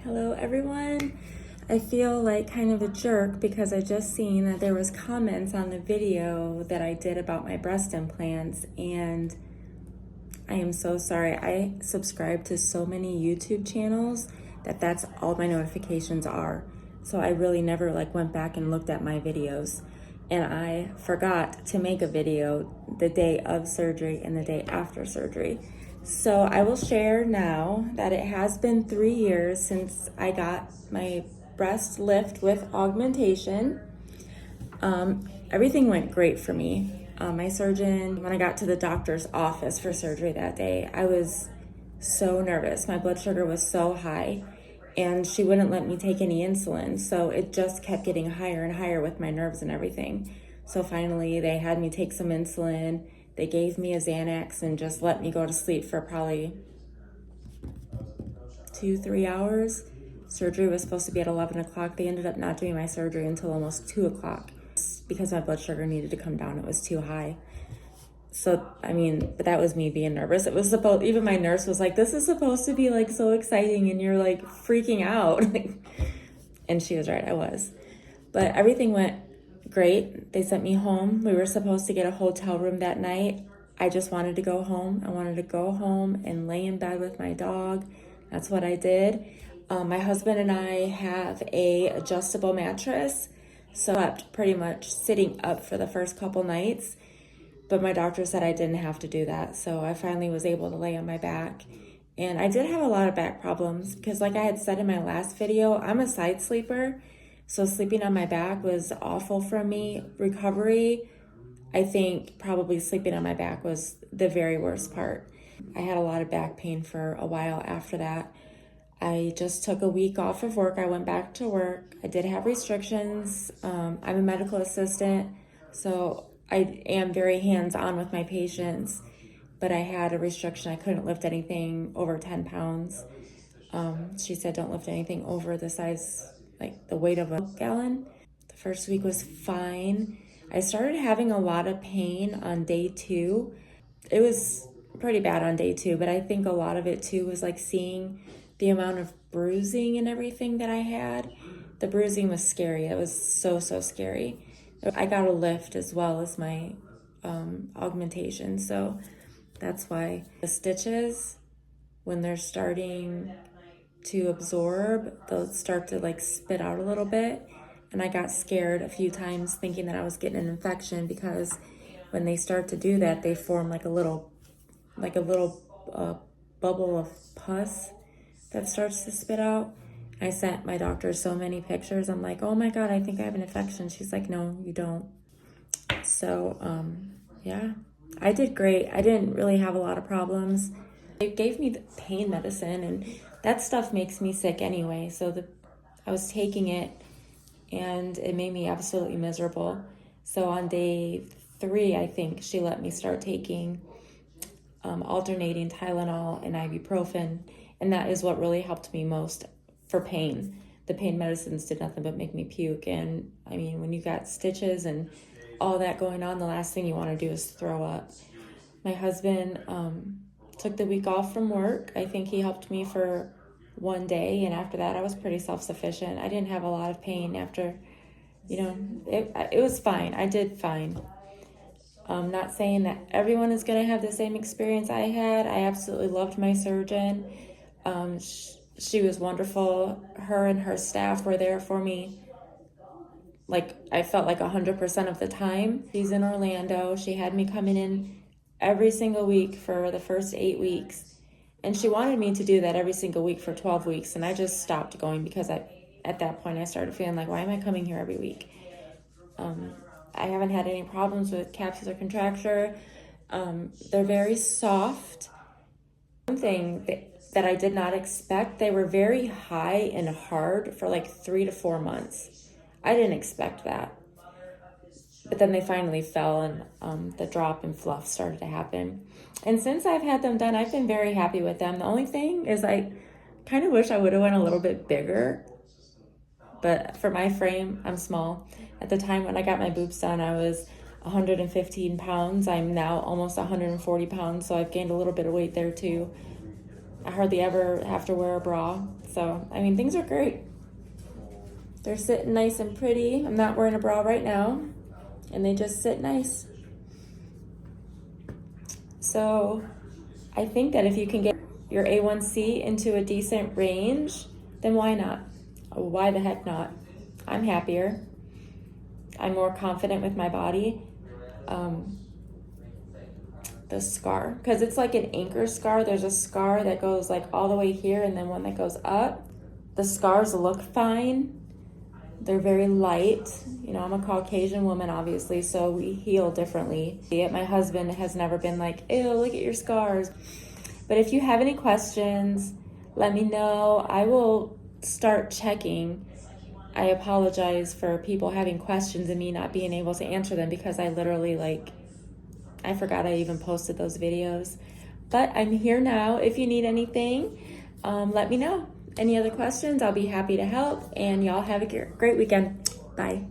Hello everyone. I feel like kind of a jerk because I just seen that there was comments on the video that I did about my breast implants, and I am so sorry. I subscribe to so many YouTube channels that's all my notifications are. So I really never went back and looked at my videos. And I forgot to make a video the day of surgery and the day after surgery. So I will share now that it has been 3 years since I got my breast lift with augmentation. Everything went great for me. My surgeon, when I got to the doctor's office for surgery that day, I was so nervous. My blood sugar was so high, and she wouldn't let me take any insulin. So it just kept getting higher and higher with my nerves and everything. So finally, they had me take some insulin. They gave me a Xanax and just let me go to sleep for probably 2-3 hours. Surgery was supposed to be at 11 o'clock. They ended up not doing my surgery until almost 2 o'clock because my blood sugar needed to come down. It was too high. So, but that was me being nervous. It was even my nurse was like, this is supposed to be so exciting and you're freaking out. And she was right, I was. But everything went great. They sent me home. We were supposed to get a hotel room that night. I just wanted to go home. I wanted to go home and lay in bed with my dog. That's what I did. My husband and I have a adjustable mattress, so I slept pretty much sitting up for the first couple nights. But my doctor said I didn't have to do that, so I finally was able to lay on my back. And I did have a lot of back problems because, like I had said in my last video, I'm a side sleeper, so sleeping on my back was awful for me. Recovery, I think probably sleeping on my back was the very worst part. I had a lot of back pain for a while after that. I just took a week off of work. I went back to work. I did have restrictions. I'm a medical assistant, so I am very hands-on with my patients, but I had a restriction. I couldn't lift anything over 10 pounds. She said don't lift anything over the size, the weight of a gallon. The first week was fine. I started having a lot of pain on day 2. It was pretty bad on day 2, but I think a lot of it too was seeing the amount of bruising and everything that I had. The bruising was scary. It was so scary. I got a lift as well as my augmentation, so that's why. The stitches, when they're starting to absorb, they'll start to spit out a little bit, and I got scared a few times thinking that I was getting an infection, because when they start to do that, they form a little bubble of pus that starts to spit out. I sent my doctor so many pictures. I'm like, oh my God, I think I have an infection. She's like, no, you don't. So, yeah, I did great. I didn't really have a lot of problems. They gave me the pain medicine, and that stuff makes me sick anyway. So I was taking it, and it made me absolutely miserable. So on day 3, I think, she let me start taking alternating Tylenol and ibuprofen. And that is what really helped me most for pain. The pain medicines did nothing but make me puke. And when you got stitches and all that going on, the last thing you want to do is throw up. My husband took the week off from work. I think he helped me for 1 day. And after that, I was pretty self-sufficient. I didn't have a lot of pain after, it was fine. I did fine. I'm not saying that everyone is going to have the same experience I had. I absolutely loved my surgeon. She was wonderful. Her and her staff were there for me. I felt 100% of the time. She's in Orlando. She had me coming in every single week for the first 8 weeks. And she wanted me to do that every single week for 12 weeks. And I just stopped going because at that point I started feeling why am I coming here every week? I haven't had any problems with capsular contracture. They're very soft. One thing that I did not expect, they were very high and hard for 3 to 4 months. I didn't expect that. But then they finally fell, and the drop and fluff started to happen. And since I've had them done, I've been very happy with them. The only thing is I kind of wish I would have went a little bit bigger. But for my frame, I'm small. At the time when I got my boobs done, I was 115 pounds. I'm now almost 140 pounds, so I've gained a little bit of weight there too. I hardly ever have to wear a bra. So, I mean, things are great. They're sitting nice and pretty. I'm not wearing a bra right now, and they just sit nice. So I think that if you can get your A1C into a decent range, then why not? Why the heck not? I'm happier. I'm more confident with my body. The scar, because it's like an anchor scar. There's a scar that goes like all the way here and then one that goes up. The scars look fine. They're very light. You know, I'm a Caucasian woman, obviously, so we heal differently. My husband has never been like, ew, look at your scars. But if you have any questions, let me know. I will start checking. I apologize for people having questions and me not being able to answer them, because I literally I forgot I even posted those videos. But I'm here now. If you need anything, let me know. Any other questions, I'll be happy to help. And y'all have a great weekend. Bye.